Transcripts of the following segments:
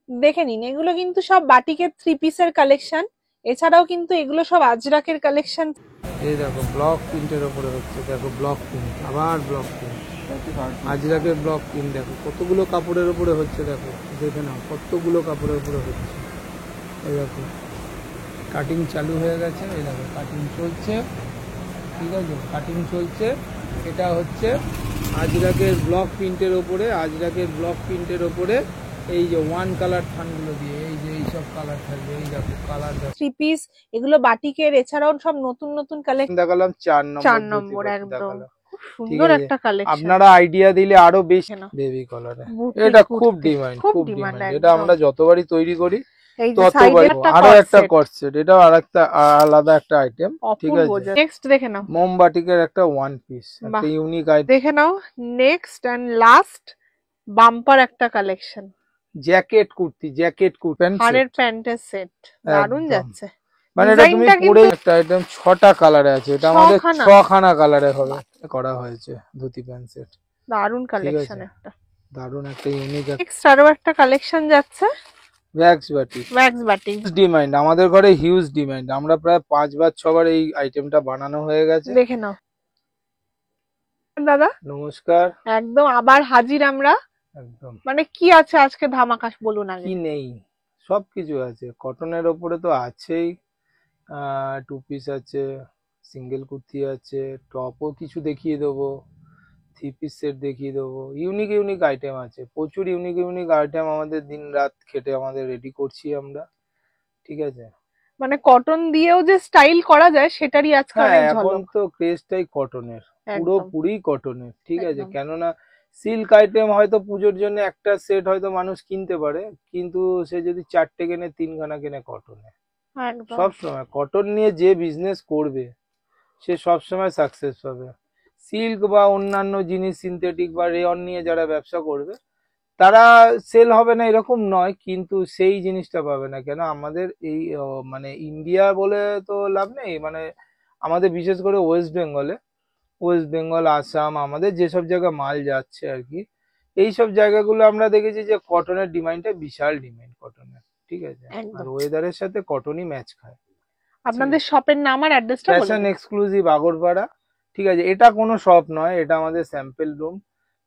দেখে নিন, এগুলো কিন্তু সব বাটিকের 3 পিসের কালেকশন। এছাড়াও কিন্তু এগুলো সব আজরাকের কালেকশন। এই দেখো ব্লক প্রিন্টের ওপরে হচ্ছে, দেখো ব্লক প্রিন্ট, আবার ব্লক প্রিন্ট, আজরাকের ব্লক প্রিন্ট। দেখো কতগুলো কাপড়ের ওপরে হচ্ছে, দেখো দেখে নাও কতগুলো কাপড়ের ওপরে হচ্ছে। এই দেখো কাটিং চালু হয়ে গেছে, এই দেখো কাটিং চলছে, ঠিক আছে, কাটিং চলছে। এটা হচ্ছে আজরাকের ব্লক প্রিন্টের ওপরে, আজরাকের ব্লক প্রিন্টের ওপরে এই যে ওয়ান কালার থানগুলো দিয়ে এই যে এইসব কালার থাকবে। এই দেখো কালার দেখো 3 পিস, এগুলো বাটিকের। এছাড়াও সব নতুন নতুন কালেকশন দেখালাম, 4 4 নম্বর নম্বর একদম দেখালাম। খুব ঠিক সুন্দর আছে, একটা কালেকশন। আপনারা আইডিয়া দিলে আরো বেশি। বেবি কলারে এটা খুব ডিমান্ড, খুব ডিমান্ড। এটা আমরা যতবারই তৈরি করি ততবারই। আরো একটা কটসেট, এটাও আরেকটা আলাদা একটা আইটেম, ঠিক আছে। নেক্সট দেখে নাও, মোমবাটিকের একটা ওয়ান পিস, একটা ইউনিক আইটেম দেখে নাও। নেক্সট এন্ড লাস্ট বাম্পার একটা collection, jacket kurti, jacket kurti হাড়ের প্যান্টের সেট, দারুণ যাচ্ছে। মানে এটা তুমি পরে একটা আইটেম 6টা কালারে আছে, এটা আমাদের 6খানা কালারে হবে করা হয়েছে ধুতি প্যান্ট সেট। দারুণ কালেকশন একটা, দারুণ একটা ইউনিক। নেক্সট আরো একটা কালেকশন যাচ্ছে, wax batik. Wax batik demand আমাদের ঘরে, হিউজ ডিমান্ড। আমরা প্রায় 5বার 6বার এই আইটেমটা বানানো হয়ে গেছে। দেখে নাও দাদা, নমস্কার। একদম আবার হাজির আমরা। একদম মানে কি আছে আজকে ধামাকা বলুন আগে। কি নেই, সবকিছু আছে। কটনের ওপরে তো আছেই, 2 পিস আছে, সিঙ্গেল কুর্তি আছে, টপও কিছু দেখিয়ে দেবো, 3 পিস সেট দেখিয়ে দেবো। ইউনিক ইউনিক আইটেম আছে, প্রচুর ইউনিক ইউনিক আইটেম আমাদের দিন রাত খেটে আমাদের রেডি করছি আমরা, ঠিক আছে। মানে কটন দিয়েও যে স্টাইল করা যায় সেটারই আজকে অনেক ঝলক। এখন তো ক্রেজটাই কটনের, পুরোপুরি কটনের, ঠিক আছে। কেননা সিল্ক আইটেম হয়তো পুজোর জন্য একটা সেট হয়তো মানুষ কিনতে পারে, কিন্তু সে যদি 4টে কেনে 3খানা কেনে কটনে। সবসময় কটন নিয়ে যে বিজনেস করবে সে সবসময় সাকসেস পাবে। সিল্ক বা অন্যান্য জিনিস সিনথেটিক বা রেয়ন নিয়ে যারা ব্যবসা করবে তারা সেল হবে না এরকম নয়, কিন্তু সেই জিনিসটা পাবে না। কেন আমাদের এই মানে ইন্ডিয়া বলে তো লাভ নেই, মানে আমাদের বিশেষ করে ওয়েস্ট বেঙ্গল আসাম, আমাদের যেসব জায়গায় মাল যাচ্ছে আর কি, এইসব জায়গাগুলো আমরা দেখেছি যে কটনের ডিমান্ডটা বিশাল ডিমান্ড কটনের, ঠিক আছে। আর ওয়েদারের সাথে কটনই ম্যাচ খায়। আপনাদের শপের নাম আর অ্যাড্রেসটা বলুন। ফ্যাশন এক্সক্লুসিভ আগরপাড়া, ঠিক আছে। এটা কোনো শপ নয়, এটা আমাদের স্যাম্পল রুম,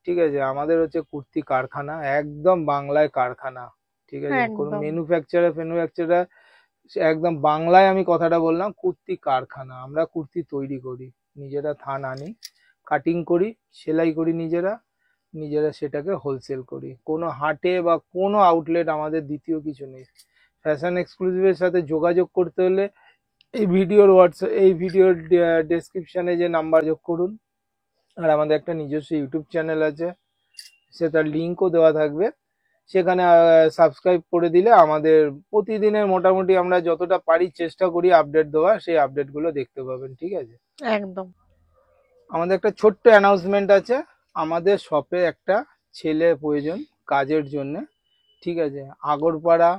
ঠিক আছে। আমাদের হচ্ছে কুর্তি কারখানা, একদম বাংলায় কারখানা, ঠিক আছে। কোনো ম্যানুফ্যাকচারার একদম বাংলায় আমি কথাটা বললাম, কুর্তি কারখানা। আমরা কুর্তি তৈরি করি নিজেরা, থান আনি, কাটিং করি, সেলাই করি নিজেরা, সেটাকে হোলসেল করি। কোনো হাটে বা কোনো আউটলেট আমাদের দ্বিতীয় কিছু নেই। ফ্যাশন এক্সক্লুসিভের সাথে যোগাযোগ করতে হলে এই ভিডিওর ডেসক্রিপশনে যে নাম্বার যোগ করুন। আর আমাদের একটা নিজস্ব ইউটিউব চ্যানেল আছে, সেটার লিঙ্কও দেওয়া থাকবে, সেখানে সাবস্ক্রাইব করে দিলে আমাদের প্রতিদিনের মোটামুটি আমরা যতটা পারি চেষ্টা করি আপডেট দেওয়া, সেই আপডেটগুলো দেখতে পাবেন, ঠিক আছে। একদম। আমাদের একটা ছোট্ট অ্যানাউন্সমেন্ট আছে, আমাদের শপে একটা ছেলে প্রয়োজন কাজের জন্য, ঠিক আছে। আগরপাড়া,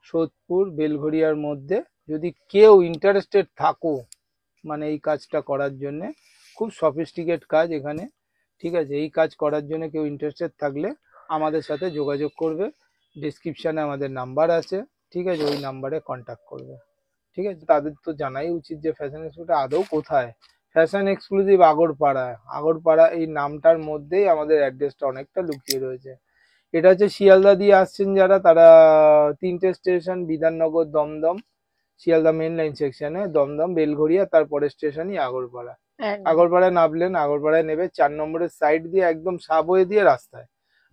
সোদপুর, বেলঘরিয়ার মধ্যে যদি কেউ ইন্টারেস্টেড থাকো মানে এই কাজটা করার জন্য, খুব সফিস্টিকেট কাজ এখানে, ঠিক আছে। এই কাজ করার জন্য কেউ ইন্টারেস্টেড থাকলে আমাদের সাথে যোগাযোগ করবে, ডেসক্রিপশনে আমাদের নাম্বার আছে, ঠিক আছে, ওই নাম্বারে কন্ট্যাক্ট করবে, ঠিক আছে। তাদের তো জানাই উচিত যে ফ্যাশন এক্সক্লুসিভ আদৌ কোথায়। ফ্যাশন এক্সক্লুসিভ আগরপাড়া এই নামটার মধ্যেই আমাদের অ্যাড্রেসটা অনেকটা লুকিয়ে রয়েছে। এটা হচ্ছে শিয়ালদা দিয়ে আসছেন যারা, তারা 3টে station, Bidhannagar, Dum Dum, Sealdah main line সেকশনে দমদম, বেলঘরিয়া, তারপরে স্টেশনই আগরপাড়া। আগরপাড়ায় নামলেন, আগরপাড়ায় নেবে 4 নম্বরের সাইড দিয়ে একদম সাবওয়ে দিয়ে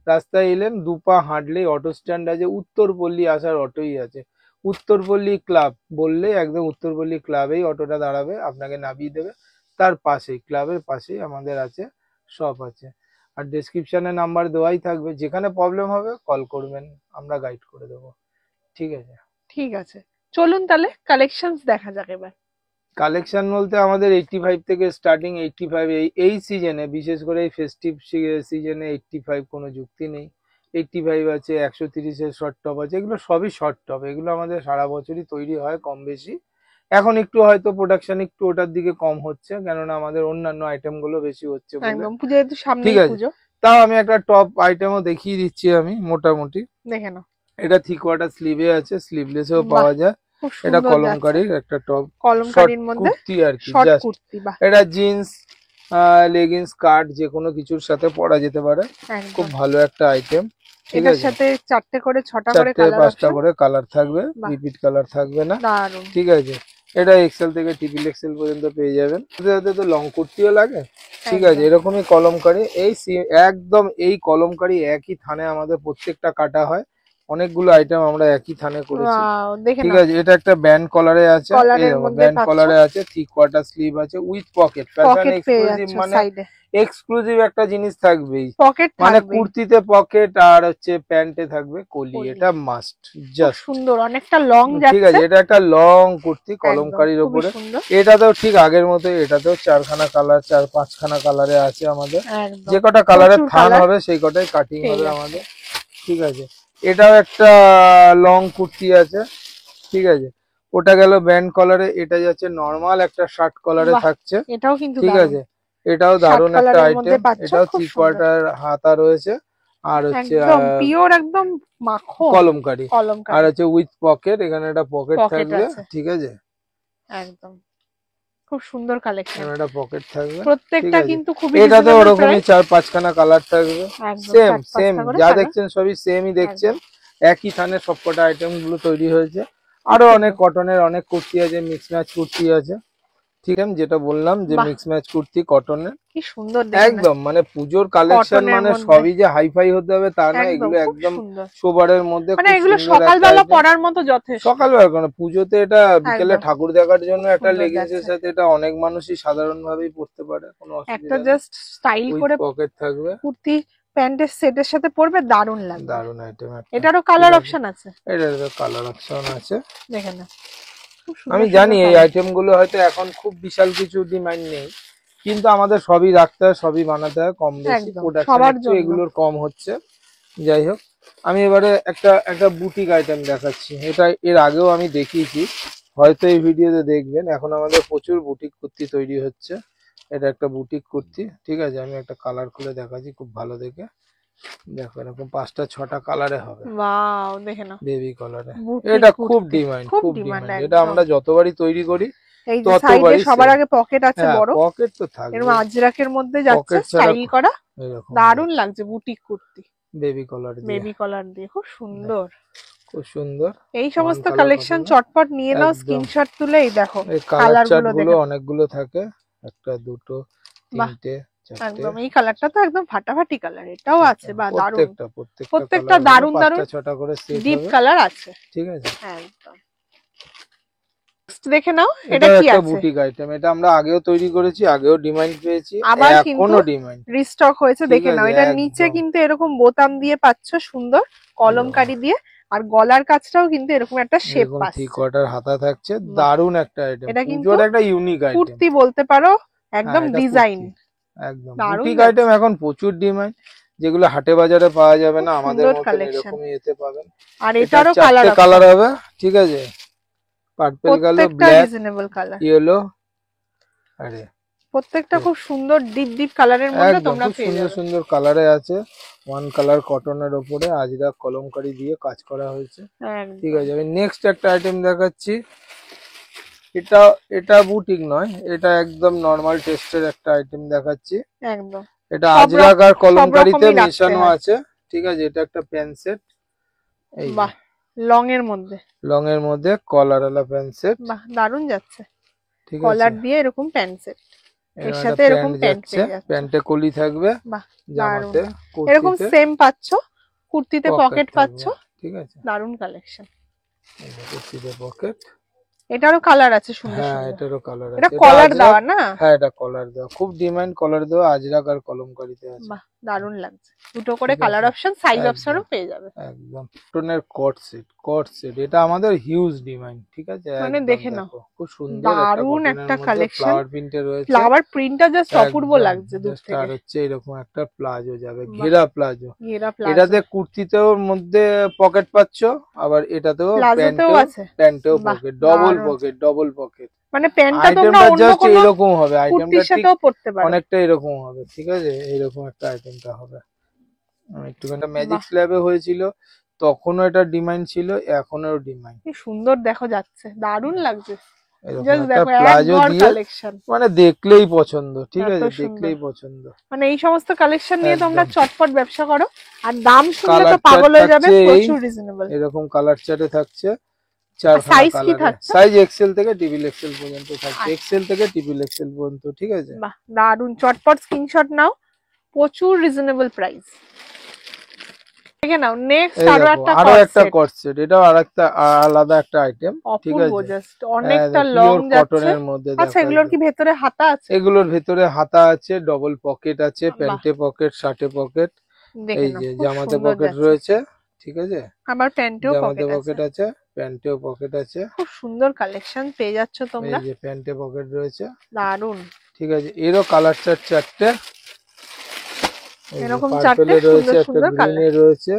রাস্তায় এলেন, 2 পা হাঁটলেই অটো স্ট্যান্ড আছে, উত্তরপল্লী আসার অটোই আছে। উত্তরপল্লী ক্লাব বললে একদম উত্তরপল্লী ক্লাবেই অটোটা দাঁড়াবে, আপনাকে নামিয়ে দেবে। তার পাশেই, ক্লাবের পাশেই আমাদের আছে, শপ আছে। আর ডেসক্রিপশনে নাম্বার দেওয়াই থাকবে, যেখানে প্রবলেম হবে কল করবেন, আমরা গাইড করে দেবো, ঠিক আছে। ঠিক আছে, চলুন তাহলে কালেকশনস দেখা যাক এবার। কালেকশন বলতে আমাদের 85 থেকে স্টার্টিং, 85 এই সিজনে, বিশেষ করে এই ফেস্টিভ সিজনে 85 কোনো যুক্তি নেই। 85 আছে, 130-এর শর্ট টপ আছে, এগুলো সবই শর্ট টপ, এগুলো আমাদের সারা বছরই তৈরি হয় কম বেশি। এখন একটু হয়তো প্রোডাকশন একটু ওটার দিকে কম হচ্ছে, কেননা আমাদের অন্যান্য আইটেম গুলো বেশি হচ্ছে বলে। একদম, পুজো যেহেতু সামনেই, ঠিক আছে, পুজো। তাও আমি একটা টপ আইটেমও দেখিয়ে দিচ্ছি আমি মোটামুটি, দেখে নাও। এটা 3/4 স্লিভে আছে, স্লিভলেসও বাহ, পাওয়া যায়। খুব এটা সুন্দর যাচ্ছে। কলমকারীর একটা টপ, শর্ট কলমকারীর মধ্যে কুর্তি আর কি, শর্ট জাস্ট। কুর্তি, বাহ এটা জিন্স, লেগিংস, স্কার্ট যে কোনো কিছুর সাথে পরা যেতে পারে। খুব একদম। ভালো একটা আইটেম, ঠিক এটার আছে। সাথে 4টে করে 6টা করে 4টে কালার 5টা অপশন, করে কালার থাকবে, বাহ রিপিট কালার থাকবে না, দারুন। ঠিক আছে। এটা এক্সেল থেকে ট্রিপল এক্সেল পর্যন্ত পেয়ে যাবেন। এটাতে তো লং কুর্তিও লাগে, ঠিক আছে। একদম। এরকমই কলমকারী, একদম এই কলমকারী একই থানে আমাদের প্রত্যেকটা কাটা হয়। অনেকগুলো আইটেম আমরা একই থানে করেছি, ওয়াও, দেখে ঠিক নাও, আছে। এটা একটা ব্যান্ড কলারে আছে, এই কলারের দেখো মধ্যে ব্যান্ড পাচ্ছ, কলারে আছে, 3/4 স্লিভ আছে উইথ পকেট। ফ্যাশন পকেট পেয়ে এক্সক্লুসিভ, যাচ্ছ মানে সাইডে, এক্সক্লুসিভ একটা জিনিস থাকবেই, পকেট মানে থাকবে, কুর্তিতে পকেট আর হচ্ছে প্যান্টে থাকবে কলি, কলি। এটা মাস্ট, খুব জাস্ট। সুন্দর, অনেকটা লং ঠিক যাচ্ছে, আছে, এটা একটা লং কুর্তি একদম কলমকারীর খুবই ওপরে। সুন্দর, এটাতেও ঠিক আগের মতো, এটাতেও 4খানা কালার, 4-5খানা কালারে আছে আমাদের। একদম যে কটা কালারের প্রচুর থান কালার হবে সেই কটাই কাটিং পেয়ে হবে যাচ্ছে। আমাদের, ঠিক আছে। এটাও একটা লং কুর্তি আছে, ঠিক আছে। ওটা গেল ব্যান্ড কলারে, এটা যাচ্ছে নর্মাল একটা শার্ট কলারে বাহ, থাকছে, এটাও কিন্তু ঠিক দারুন, আছে। এটাও শার্ট দারুণ একটা কালারের মধ্যে আইটেম। পাচ্ছ, এটাও খুব সুন্দর, 3/4 হাতা রয়েছে, আর হচ্ছে একদম পিওর, একদম মাখন কলমকারী, আর কলমকারী, হচ্ছে উইথ পকেট, এখানে একটা পকেট পকেট থাকবে, আছে, ঠিক আছে। একদম খুব সুন্দর কালেকশন, এখানে একটা পকেট থাকবে, ঠিক প্রত্যেকটা আছে। কিন্তু খুবই এটাতে রিজনেবল ওরকমই প্রাইস, 4-5খানা কালার থাকবে, একদম সেম 4-5টা করে যা কালার, দেখছেন সবই সেমই দেখছেন, একদম একই থানে সবকটা আইটেম গুলো তৈরি হয়েছে। খুব আরো অনেক সুন্দর, কটনের অনেক কুর্তি আছে, মিক্স ম্যাচ কুর্তি আছে, ঠিক আছে। যেটা বললাম যে বাহ মিক্স ম্যাচ কুর্তি কটনের, কি সুন্দর, দেখে না, একদম মানে পুজোর কালেকশন, কটনের মানে মধ্যে, সবই যে হাইফাই হতে হবে তা না, একদম এগুলো খুব একদম সুন্দর, সোবারের মধ্যে মানে খুব এগুলো সুন্দর একটা সকালবেলা আইটেম। পরার মতো যথেষ্ট, সকালবেলা কেন, পুজোতে এটা বিকেলে একদম ঠাকুর দেখার খুব জন্য একটা সুন্দর লেগিংস এর যাচ্ছে, সাথে এটা অনেক মানুষই সাধারণ ভাবেই পড়তে পারে, কোনো একটা অসুবিধা নেই। জাস্ট স্টাইল উইথ করে পকেট থাকবে, কুর্তি প্যান্টের সেটের সাথে পরবে, দারুণ লাগবে। দারুণ আইটেম একটা, এটারও ঠিক কালার আছে। অপশন আছে, এটার কালার অপশন আছে, দেখে না, খুব আমি সুন্দর জানি সুন্দর এই কালার, আইটেম গুলো হয়তো এখন খুব বিশাল কিছু ডিমান্ড নেই, কিন্তু আমাদের সবই রাখতে হয়, সবই বানাতে হয়, কম বেশি একদম প্রোডাকশন সবার একটু জন্য, এগুলোর কম হচ্ছে। যাই হোক, আমি এবারে একটা একটা বুটিক আইটেম দেখাচ্ছি। এটা এর আগেও আমি দেখিয়েছি, হয়তো এই ভিডিওতে দেখবেন। এখন আমাদের প্রচুর বুটিক কুর্তি তৈরি হচ্ছে। এটা একটা বুটিক কুর্তি, ঠিক আছে। আমি একটা কালার খুলে দেখাচ্ছি খুব ভালো দেখে, দেখো এরকম 5টা-6টা কালারে হবে, ওয়াও দেখে না, বেবি কালারে। বুটিক এটা খুব কুর্তি, ডিমান্ড, খুব খুব ডিমান্ড, ডিমান্ড। এটা একদম। আমরা যতবারই তৈরি করি এই যে সাইডে ততবারই সবার সেল। আগে পকেট আছে হ্যাঁ, বড়, পকেট তো এরকম থাকবে, আজরাকের মধ্যে যাচ্ছে পকেট ছাড়া স্টাইল করা, এরকম দারুণ লাগছে, বুটিক কুর্তি বেবি কলার দিয়ে, বেবি কলার দিয়ে, খুব সুন্দর। খুব সুন্দর। এই ওয়ান সমস্ত কালার কালেকশন কটন, চটপট নিয়ে নাও, একদম। স্ক্রিনশট তুলে এই দেখো এই কালার কালার চার্ট গুলো গুলো দেখে নাও। অনেকগুলো থাকে, একটা দুটো বাহ, তিনটে চারটে, একদম এই কালারটা তো একদম ফাটাফাটি কালার, এটাও আছে, বা দারুণ, প্রত্যেকটা প্রত্যেকটা কালার গুলো দারুণ দারুণ 5টা-6টা করে সেট ডিপ হবে, কালার আছে, ঠিক আছে। একদম। Next দেখে নাও, এটা এটাও কি একটা আছে, বুটিক আইটেম, এটা আমরা আগেও তৈরি করেছি, আগেও ডিমান্ড পেয়েছি, আবার কিন্তু এখনো ডিমান্ড, রিস্টক হয়েছে, ঠিক দেখে নাও। আছে। এটার নিচে একদম কিন্তু এরকম বোতাম দিয়ে পাচ্ছ, সুন্দর কলমকারি দিয়ে, আর গলার কাছটাও কিন্তু এরকম একটা শেপ এরকম পাচ্ছে, 3/4 হাতা থাকছে, বাহ। দারুণ একটা আইটেম, এটা কিন্তু পুজোর একটা ইউনিক আইটেম। কুর্তি বলতে পারো, হ্যাঁ, একদম এটা ডিজাইন, কুর্তি, একদম দারুণ বুটিক আইটেম লাগছে, এখন প্রচুর ডিমান্ড, যেগুলো হাটে বাজারে পাওয়া যাবে খুব না, আমাদের সুন্দর মতন কালেকশন। এরকমই এতে পাবেন। আর এটা এটারও 4টে কালার কালার অপশন, হবে, ঠিক আছে। পার্পেল গেল, প্রত্যেকটা ব্ল্যাক, রিজনেবল কালার, ইয়েলো, আরে প্রত্যেকটা খুব সুন্দর ডিপ ডিপ কালারের মধ্যে একদম তোমরা খুব পেয়ে সুন্দর যাবে, সুন্দর কালারে আছে। ওয়ান কালার কটনের ওপরে আজরা কলমকারি দিয়ে কাজ করা হয়েছে, ঠিক একদম আছে। আমি নেক্সট একটা আইটেম দেখাচ্ছি। এটা এটা বুটিক নয়, এটা একদম নর্মাল টেস্টের একটা আইটেম দেখাচ্ছি। একদম এটা সব আজরাক আর সব কলমকারিতে রকমই রাখতে মেশানো হয়, আছে, ঠিক আছে। এটা একটা প্যান্ট সেট, এই যে বাহ, লং এর মধ্যে, লং এর মধ্যে কলারওয়ালা প্যান্ট সেট, বাহ দারুণ যাচ্ছে, ঠিক আছে। কলার দিয়ে এরকম প্যান্ট সেট, এর এরকম একটা সাথে এরকম প্যান্ট প্যান্ট যাচ্ছে, পেয়ে যাচ্ছ, প্যান্টে কলি থাকবে, বাহ দারুণ, জামাতে এরকম কুর্তিতে সেম পাচ্ছ, কুর্তিতে পকেট পকেট পাচ্ছ, থাকবে, ঠিক আছে। দারুণ কালেকশন। এই যে কুর্তিতে পকেট, এটারও কালার আছে সুন্দর হ্যাঁ সুন্দর, এটারও কালার এটা আছে, এটা কলার আজরাক। দেওয়া না, হ্যাঁ, এটা কলার দেওয়া, খুব ডিমান্ড কলার দেওয়া, আজরাক আর কলমকারিতে আছে, বাহ দারুণ লাগছে, দুটো করে ঠিক কালার আছে। অপশন, সাইজ একদম অপশনও পেয়ে যাবে, একদম কটনের কট সেট, এটা আমাদের হিউজ ডিমান্ড, ঠিক আছে। মানে একদম দেখে নাও, দেখো খুব সুন্দর একটা দারুণ কটনের একটা মধ্যে কালেকশন, ফ্লাওয়ার প্রিন্টে রয়েছে, ফ্লাওয়ার প্রিন্টটা জাস্ট অপূর্ব একদম লাগছে দূর জাস্ট। আর থেকে, হচ্ছে এরকম একটা প্লাজো যাবে, বাহ, ঘেরা প্লাজো। ঘেরা প্লাজো, এটাতে কুর্তিতেও মধ্যে পকেট পাচ্ছো, আবার এটাতেও প্লাজোতেও আছে, প্যান্টেও বাহ পকেট, দারুণ, ডবল পকেট। মানে প্যান্টটা তোমরা আইটেমটা অন্য জাস্ট কোনো এরকম হবে, আইটেমটা কুর্তির ঠিক সাথেও পরতে পারো, অনেকটা এরকম হবে, ঠিক আছে। এরকম একটা আইটেমটা হবে, একটুখানি ম্যাজিক বাহ স্ল্যাবে হয়েছিল, তখনও এটা ডিমান্ড ছিল, এখনো ডিমান্ড। কি সুন্দর দেখো যাচ্ছে, দারুণ লাগছে। এরকম জাস্ট একটা দেখো এক প্লাজো ঘর দিয়ে কালেকশন, মানে দেখলেই পছন্দ, ঠিক এত আছে, সুন্দর। দেখলেই পছন্দ। মানে এই সমস্ত কালেকশন নিয়ে তোমরা একদম। চটপট ব্যবসা করো, আর দাম শুনলে তো কালার পাগল চার্ট হয়ে যাবে, থাকছে এই প্রচুর রিজনেবল। এরকম কালার চার্টে থাকছে চারখানা সাইজ কি কালারে, থাকছে? সাইজ এক্সেল থেকে ট্রিপল এক্সেল পর্যন্ত থাকছে, আচ্ছা। এক্সেল থেকে ট্রিপল এক্সেল পর্যন্ত, ঠিক আছে। বাহ, দারুণ, চটপট স্ক্রিনশট নাও, প্রচুর রিজনেবল প্রাইস। দেখে নাও নেক্সট এই আরো দেখো একটা আরো একটা কর্সেট, কট সেট, এটাও আরেকটা আলাদা একটা আইটেম, ঠিক অপূর্ব, আছে। জাস্ট অনেকটা লং পিওর যাচ্ছে। কটনের মধ্যে আচ্ছা, দেখা এগুলোর যায়। কি ভেতরে হাতা আছে? এগুলোর ভেতরে হাতা আছে, ডবল পকেট আছে, বাহ, প্যান্টে পকেট, শার্টে পকেট, দেখে এই নাও যে খুব জামাতে সুন্দর পকেট যাচ্ছে। রয়েছে, ঠিক আছে। আবার প্যান্টেও জামাতে পকেট আছে, পকেট আছে, প্যান্টেও পকেট আছে, খুব সুন্দর কালেকশন পেয়ে যাচ্ছ তোমরা, এই যে প্যান্টে পকেট রয়েছে, দারুণ। ঠিক আছে। এরও কালার চার্ট চারটে, এরকম চারটে পার্পেলে রয়েছে, সুন্দর একটা সুন্দর কালার। গ্রিনে রয়েছে,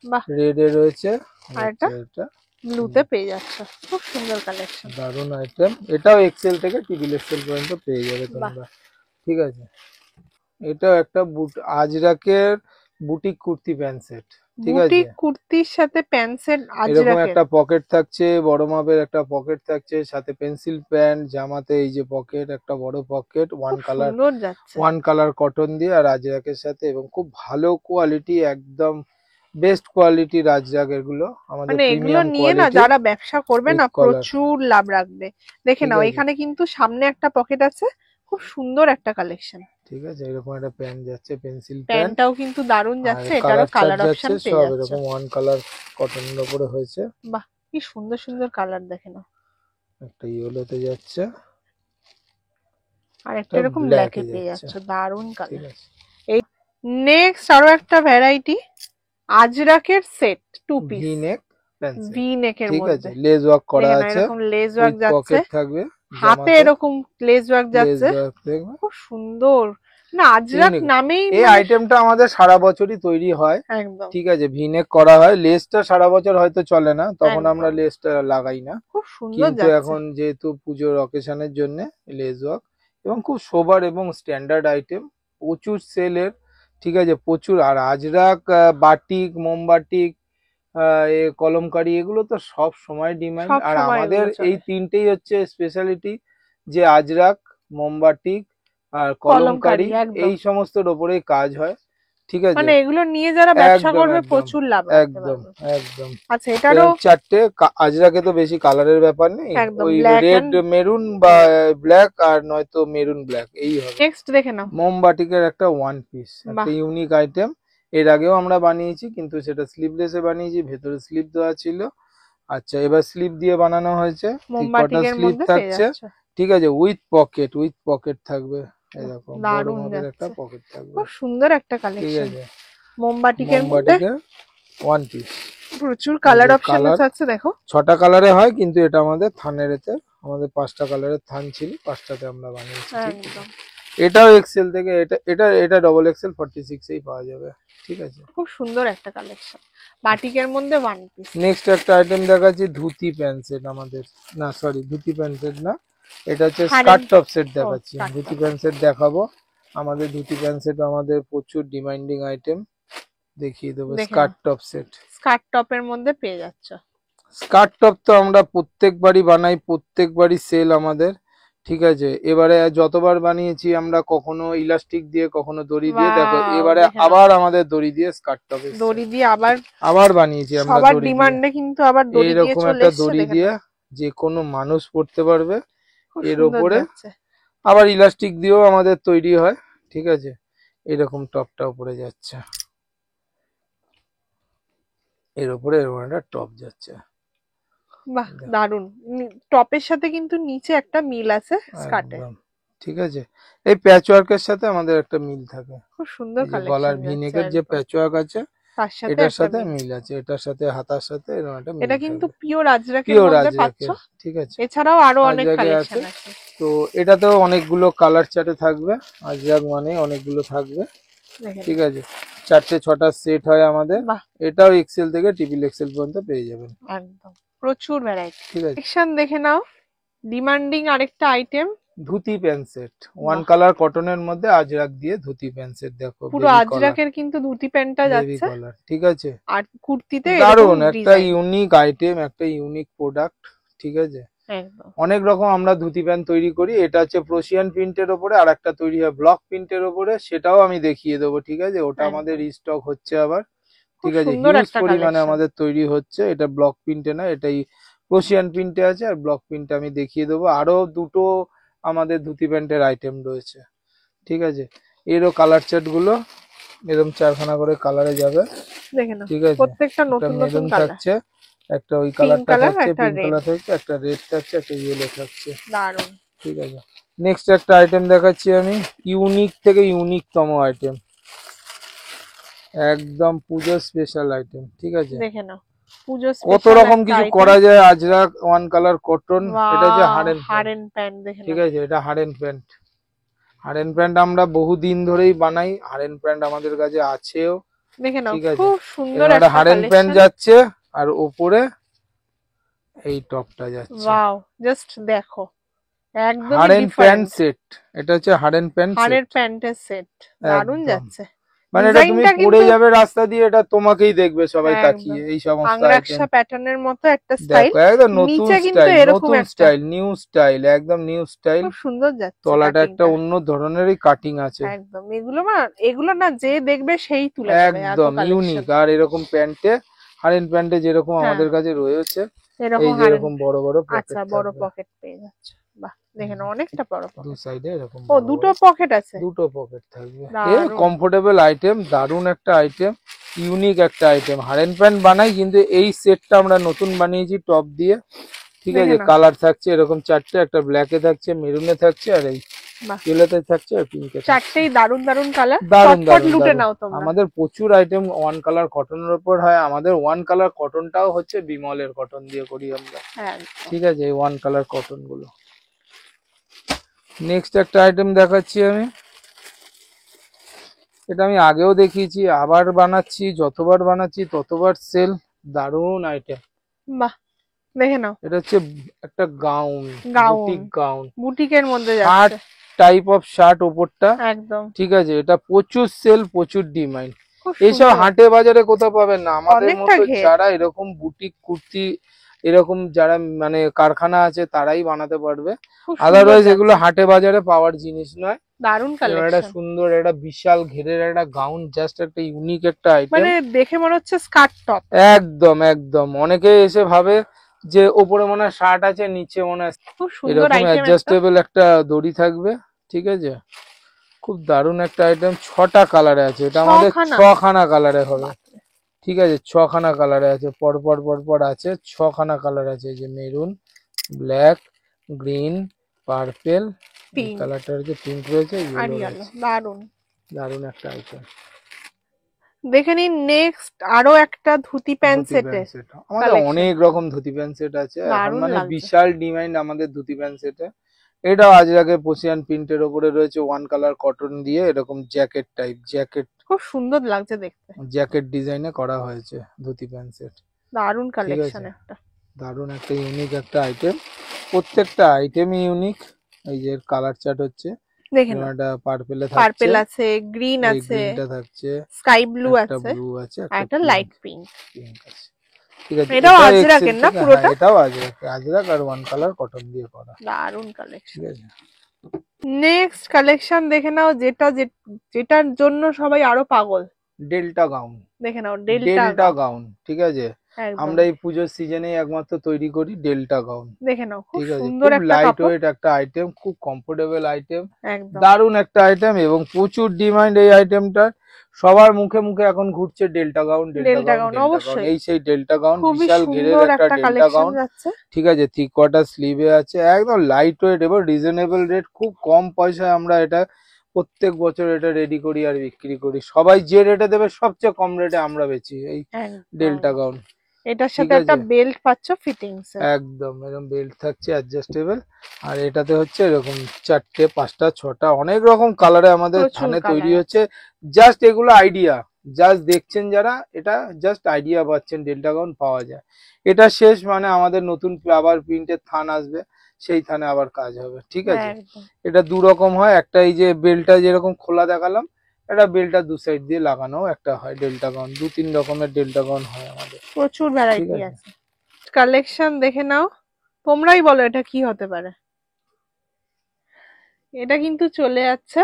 বাহ, রেডে রয়েছে, আর এটা এটা ব্লুতে পেয়ে যাচ্ছ, খুব সুন্দর কালেকশন। দারুণ আইটেম। এটাও এক্সেল থেকে ট্রিপল এক্সেল পর্যন্ত পেয়ে যাবে বাহ, তোমরা, ঠিক আছে। এটাও একটা আজরাকের বুটিক কুর্তি প্যান্ট সেট, ঠিক আছে। বুটিক কুর্তির সাথে প্যান্ট সেট এরকম আজরাকের, একটা পকেট থাকছে, বড় মাপের একটা পকেট থাকছে, সাথে পেন্সিল প্যান্ট, জামাতে এই যে পকেট, একটা বড় পকেট, খুব সুন্দর যাচ্ছে। ওয়ান কালার কটন দিয়ে আর আজরাকের সাথে, এবং খুব ভালো কোয়ালিটি, একদম বেস্ট কোয়ালিটির আজরাক এগুলো, আমাদের মানে এগুলো প্রিমিয়াম নিয়ে না কোয়ালিটি যারা ব্যবসা করবে না উইথ কলার, প্রচুর লাভ রাখবে। দেখে ঠিক নাও আছে, এখানে কিন্তু সামনে একটা পকেট আছে, খুব সুন্দর একটা কালেকশন। ঠিক আছে। এরকম একটা প্যান্ট যাচ্ছে, পেন্সিল প্যান্ট, প্যান্টটাও কিন্তু দারুণ আর যাচ্ছে, এটারও কালার চার্ট কালার যাচ্ছে, অপশন পেয়ে সব যাচ্ছে। এরকম ওয়ান কালার কটনের উপরে হয়েছে। বাহ, কি সুন্দর সুন্দর কালার, দেখে নাও। একটা ইয়েলোতে যাচ্ছে, আর একটা একটা এরকম ব্ল্যাকে ব্ল্যাকে পেয়ে যাচ্ছে, যাচ্ছে, দারুণ ঠিক কালার। আছে। এই নেক্সট আরো একটা ভ্যারাইটি, আজরাকের সেট, two piece V neck pencil, V নেকের ঠিক আছে, মধ্যে। লেস ওয়ার্ক করা দেখে নাও আছে, এরকম লেস ওয়ার্ক উইথ যাচ্ছে, পকেট থাকবে, হাতে জামাতে এরকম লেস ওয়ার্ক লেস যাচ্ছে, ওয়ার্ক থাকবে, খুব সুন্দর। না আজরাক ইউনিক। নামেই এই মানে আইটেমটা আমাদের সারা বছরই তৈরি হয়, একদম ঠিক আছে। ভিনেক করা হয়, লেসটা সারা বছর হয়তো চলে না, তখন আমরা একদম, লেসটা লাগাই না, খুব সুন্দর কিন্তু যাচ্ছে। এখন যেহেতু পুজোর অকেশনের জন্য লেস ওয়ার্ক, এবং খুব সোবার এবং স্ট্যান্ডার্ড আইটেম, প্রচুর সেলের, ঠিক আছে, প্রচুর। আর আজরাক, বাটিক, মোমবাটিক, কলমকারি, এগুলো তো সব সময় ডিমান্ড। সব আর সময় আমাদের এগুলো এই চলে। তিনটেই হচ্ছে স্পেশালিটি, যে আজরাক, মোমবাটিক আর কলমকারি কলমকারি, একদম, এই সমস্তর ওপরেই কাজ হয়, ঠিক আছে। মানে এগুলো নিয়ে যারা ব্যবসা একদম করবে একদম প্রচুর লাভ রাখতে একদম পারবে। একদম। আচ্ছা, এটারও চারটে আজরাকে তো বেশি কালারের ব্যাপার নেই, একদম ওই ব্ল্যাক রেড এন্ড মেরুন বা ব্ল্যাক, আর নয়তো মেরুন ব্ল্যাক, এই হবে। নেক্সট দেখে নাও। মোমবাটিকের একটা ওয়ান পিস, একটা বাহ, ইউনিক আইটেম, এর আগেও আমরা বানিয়েছি, কিন্তু সেটা স্লিভলেসে বানিয়েছি, ভেতরে স্লিপ দেওয়া ছিল। আচ্ছা, এবার স্লিপ দিয়ে বানানো হয়েছে, ঠিক কটা মোমবাটিকের স্লিপ মধ্যে পেয়ে থাকছে, যাচ্ছে, ঠিক আছে, উইথ পকেট থাকবে, এরকম বড় দারুণ মাপের একটা যাচ্ছে, পকেট থাকবে, খুব সুন্দর একটা ঠিক কালেকশন। আছে। মোমবাটিকের মধ্যে মোমবাটিকের ওয়ান পিস, প্রচুর কালার অপশন কালার আছে, দেখো। 6টা কালারে হয়, কিন্তু এটা আমাদের থানের এতে, আমাদের 5টা কালারের থান ছিল, 5টাতে আমরা বানিয়েছি, ঠিক আছে। একদম, এটাও এক্সেল থেকে, এটা এটা এটা ডবল এক্সেল 46 এই পাওয়া যাবে, ঠিক আছে। খুব সুন্দর একটা কালেকশন, বাটিকের মধ্যে ওয়ান পিস। নেক্সট একটা আইটেম দেখাচ্ছি, ধুতি প্যান্ট সেট আমাদের, না সরি ধুতি প্যান্ট সেট না, এটা হচ্ছে স্কার্ট টপ সেট দেখাচ্ছি। skirt dhoti top। Pant set দেখাবো, আমাদের ধুতি প্যান্ট সেট আমাদের প্রচুর ডিমান্ডিং আইটেম, দেখিয়ে দেবো। দেখে স্কার্ট টপ সেট, স্কার্ট টপের মধ্যে পেয়ে যাচ্ছ। স্কার্ট টপ তো আমরা প্রত্যেকবারই বানাই, প্রত্যেকবারই সেল আমাদের, ঠিক আছে। এবারে যতবার বানিয়েছি আমরা, কখনো ইলাস্টিক দিয়ে, কখনো দড়ি দিয়ে, দেখো ওয়াও, এবারে দেখে নাও, আবার আমাদের দড়ি দিয়ে স্কার্ট টপ দড়ি দিয়ে আবার, আবার বানিয়েছি আমরা সবার দড়ি দিয়ে, ডিমান্ডে কিন্তু আবার দড়ি দিয়ে এইরকম চলে একটা এসছে, দড়ি দেখে দিয়ে নাও, যে কোনো মানুষ পড়তে পারবে, খুব এর সুন্দর ওপরে যাচ্ছে। আবার ইলাস্টিক দিয়েও আমাদের তৈরি হয়, ঠিক আছে। এরকম টপটা উপরে যাচ্ছে, এর উপরে এরকম একটা টপ যাচ্ছে, বাহ, দারুন। টপের সাথে কিন্তু নিচে একটা মিল আছে স্কার্টে, একদম, ঠিক আছে। এই প্যাচ ওয়ার্কের সাথে আমাদের একটা মিল থাকে, খুব সুন্দর এই যে কালেকশন গলার যাচ্ছে ভিনেকের যে একদম। প্যাচ ওয়ার্ক আছে, তার সাথে এটার একটা সাথে মিল। মিল আছে, এটার সাথে হাতার সাথে এরকম একটা মিল এটা কিন্তু থাকবে, পিওর আজরাকের পিওর মধ্যে পাচ্ছ, আজরাকের, ঠিক আছে। এছাড়াও আরো অনেক আজরাকে কালেকশন আছে, আছে। তো এটাতেও অনেকগুলো কালার চার্টে থাকবে, আজরাক মানে অনেকগুলো থাকবে, দেখে ঠিক আছে। 4টে 6টা সেট হয় আমাদের, বাহ, এটাও এক্সেল থেকে ট্রিপল এক্সেল পর্যন্ত পেয়ে যাবেন, একদম প্রচুর ভ্যারাইটি। ঠিক আছে। কালেকশন দেখে নাও, ডিমান্ডিং আরেকটা item, dhoti pant set, one colour কটনের মধ্যে আজরাক দিয়ে ধুতি প্যান্ট সেট। দেখো পুরো আজরাকের কিন্তু ধুতি প্যান্টটা বেবি যাচ্ছে, কলার, ঠিক আছে। আর কুর্তিতে দারুন একটা ইউনিক আইটেম, একটা ইউনিক প্রোডাক্ট, ঠিক আছে। একদম অনেক রকম আমরা ধুতি প্যান্ট তৈরি করি, এটা হচ্ছে প্রোশিয়ান প্রিন্টের ওপরে, আর একটা তৈরি হয় ব্লক প্রিন্টের ওপরে, সেটাও আমি দেখিয়ে দেবো, ঠিক আছে। ওটা আমাদের রিস্টক হচ্ছে আবার, ঠিক আছে। হিউজ পরিমাণে আমাদের তৈরি হচ্ছে। এটা ব্লক প্রিন্টে না, এটাই প্রোশিয়ান প্রিন্টে আছে, আর ব্লক প্রিন্টে আমি দেখিয়ে দেবো। আরো দুটো আমাদের ধুতি প্যান্টের আইটেম রয়েছে, ঠিক আছে। এরও কালার চার্ট গুলো এরকম 4খানা করে কালারে যাবে, ঠিক আছে। প্রত্যেকটা নতুন নতুন মেরুন কালার, থাকছে, একটা ওই কালারটা থাকছে, একটা পিঙ্ক কালার থাকছে, একটা রেড থাকছে, একটা ইয়েলো থাকছে, দারুন। ঠিক আছে। নেক্সট একটা আইটেম দেখাচ্ছি আমি, ইউনিক থেকে ইউনিকতম আইটেম, একদম পুজো স্পেশাল আইটেম, ঠিক আছে। দেখে নাও পুজো কত রকম কিছু করা যায়। আজরাক ওয়ান কালার কটন, এটা যে হারেন প্যান্ট, দেখে ঠিক আছে। এটা হারেন প্যান্ট, হারেন প্যান্ট আমরা বহুদিন ধরেই বানাই, হারেন প্যান্ট আমাদের কাছে আছেও, দেখে নাও ঠিক আছে। খুব সুন্দর একটা হারেন প্যান্ট যাচ্ছে, আর উপরে এই টপটা যাচ্ছে। ওয়াও, জাস্ট দেখো একদম হারেন প্যান্ট সেট, এটা হচ্ছে হারেন প্যান্ট সেট, হারের প্যান্টের সেট, দারুন যাচ্ছে। মানে এটা তুমি পরে যাবে রাস্তা দিয়ে, এটা তোমাকেই দেখবে সবাই তাকিয়ে। এই সমস্ত আংরাকশা প্যাটার্নের মতো একটা স্টাইল, দেখো একদম নতুন স্টাইল, নতুন স্টাইল, নিউ স্টাইল, একদম নিউ স্টাইল, খুব সুন্দর যাচ্ছে। তলাটা একটা অন্য ধরনেরই কাটিং আছে, একদম এগুলো না যে দেখবে সেই তুলে নেবে, একদম ইউনিক। আর এরকম প্যান্টে, হারেন প্যান্টে যেরকম আমাদের কাছে রয়েছে, এই যেরকম বড় বড় পকেট, আচ্ছা বড় পকেট পেয়ে যাচ্ছে, বাহ দেখেন অনেকটা বড় পকেট, দু সাইডে এরকম দুটো পকেট আছে, দুটো পকেট থাকবে। এই কমফোর্টেবল আইটেম, দারুন একটা আইটেম, ইউনিক একটা আইটেম। হারেন প্যান্ট বানাই, কিন্তু এই সেটটা আমরা নতুন বানিয়েছি টপ দিয়ে, ঠিক আছে। কালার থাকছে এরকম 4টে, একটা ব্ল্যাকে থাকছে, মেরুনে থাকছে, আর এই ইয়েলোতে থাকছে, আর পিঙ্কে। 4টেই দারুন দারুন কালার, দারুন লুটে নাও তোমরা। আমাদের প্রচুর আইটেম ওয়ান কালার কটনের উপর হয়। আমাদের ওয়ান কালার কটনটাও হচ্ছে বিমলের কটন দিয়ে করি আমরা, ঠিক আছে। এই ওয়ান কালার কটন গুলো। নেক্সট একটা আইটেম দেখাচ্ছি আমি, এটা আমি আগেও দেখিয়েছি, আবার বানাচ্ছি, যতবার বানাচ্ছি ততবার সেল। দারুন আইটেম, বাহ দেখে নাও। এটা হচ্ছে একটা গাউন, বুটিক গাউন, বুটিকের মধ্যে যাচ্ছে, টাইপ অফ শার্ট ওপরটা, একদম ঠিক আছে। এটা প্রচুর সেল, প্রচুর ডিমান্ড। এইসব হাটে বাজারে কোথাও পাবেন না। আমাদের মতো যারা এরকম বুটিক কুর্তি, এরকম যারা মানে কারখানা আছে, তারাই বানাতে পারবে, আদারওয়াইজ এগুলো হাটে বাজারে পাওয়ার জিনিস নয়। দারুন কালেকশন, একটা সুন্দর একটা বিশাল ঘেরের একটা গাউন, জাস্ট একটা ইউনিক একটা আইটেম, মানে দেখে মনে হচ্ছে স্কার্ট টপ, একদম একদম। অনেকে এসে ভাবে যে উপরে মনে হয় শার্ট আছে, নিচে মনে হয় খুব সুন্দর এরকম অ্যাডজাস্টেবল একটা দড়ি থাকবে, ঠিক আছে। খুব দারুন একটা আইটেম, 6টা কালারে আছে, এটা আমাদের 6খানা কালারে হবে, ঠিক আছে। 6খানা কালারে আছে, পরপর পরপর আছে, 6খানা কালার আছে, যে মেরুন, ব্ল্যাক, গ্রিন, পার্পেল, কালারটা হচ্ছে পিঙ্ক রয়েছে, দারুন দারুন একটা আইটেম। দেখে নিন নেক্সট আরো একটা ধুতি প্যান্ট সেট, আমাদের অনেক রকম ধুতি প্যান্ট সেট আছে, মানে বিশাল ডিমান্ড আমাদের ধুতি প্যান্ট সেটে। এটাও আজরাকের প্রোশিয়ান প্রিন্টের উপরে রয়েছে, ওয়ান কালার কটন দিয়ে এরকম জ্যাকেট টাইপ, জ্যাকেট খুব সুন্দর লাগছে দেখতে, জ্যাকেট ডিজাইনে করা হয়েছে ধুতি প্যান্ট সেট। দারুন কালেকশন, একটা দারুন একটা ইউনিক একটা আইটেম, প্রত্যেকটা আইটেমই ইউনিক। এই যে কালার চার্ট হচ্ছে, দেখেন এটা পার্পল আছে, গ্রিন আছে, গ্রিনটা থাকছে, স্কাই ব্লু আছে, ব্লু আছে, একটা লাইট পিঙ্ক, পিঙ্ক আছে, ঠিক আছে। এটাও আজরাকের না পুরোটা? এটাও আজরাক আর ওয়ান কালার কটন দিয়ে করা, দারুন কালেকশন। ঠিক আছে। নেক্সট কালেকশন দেখে নাও, যেটার জন্য সবাই আরো পাগল, ডেল্টা গাউন। দেখে নাও ডেল্টা গাউন, ঠিক আছে। আমরা এই পুজোর সিজনে একমাত্র তৈরি করি ডেল্টা গাউন, দেখে নাও খুব ঠিক আছে। সুন্দর খুব একটা লাইট ওয়েট একটা আইটেম, খুব কমফোর্টেবল আইটেম, একদম দারুন একটা আইটেম, এবং প্রচুর ডিমান্ড এই আইটেমটা। সবার মুখে মুখে এখন ঘুরছে ডেল্টা গাউন, ডেল্টা গাউন, অবশ্যই এই সেই ডেল্টা গাউন, বিশাল ঘেরের একটা ডেল্টা গাউন, ঠিক আছে। 3/4 স্লিভে আছে, একদম লাইট ওয়েট এবং রিজনেবল রেট, খুব কম পয়সায় আমরা এটা প্রত্যেক বছর এটা রেডি করি আর বিক্রি করি। সবাই যে রেটে দেবে সবচেয়ে কম রেটে আমরা বেচি এই ডেল্টা গাউন। এটার সাথে একটা বেল্ট পাচ্ছ ফিটিংস, একদম এরকম বেল্ট থাকছে অ্যাডজাস্টেবল, আর এটাতে হচ্ছে এরকম 4টে 5টা 6টা অনেক রকম কালারে আমাদের থানে তৈরি হচ্ছে। জাস্ট এগুলো আইডিয়া, জাস্ট দেখছেন যারা, এটা জাস্ট আইডিয়া পাচ্ছেন ডেল্টা গাউন পাওয়া যায়। এটা শেষ, মানে আমাদের নতুন আবার প্রিন্টের থান আসবে, সেই থানে আবার কাজ হবে, ঠিক আছে। একদম এটা দু রকম হয়, একটা এই যে বেলটা যেরকম খোলা দেখালাম, এটা বেলটা দু সাইড দিয়ে লাগানো একটা হয় ডেল্টা গাউন, 2-3 রকমের ডেল্টা গাউন হয় আমাদের, প্রচুর ঠিক ভ্যারাইটি আছে। আছে। কালেকশন দেখে নাও, তোমরাই বলো এটা কি হতে পারে। এটা কিন্তু চলে যাচ্ছে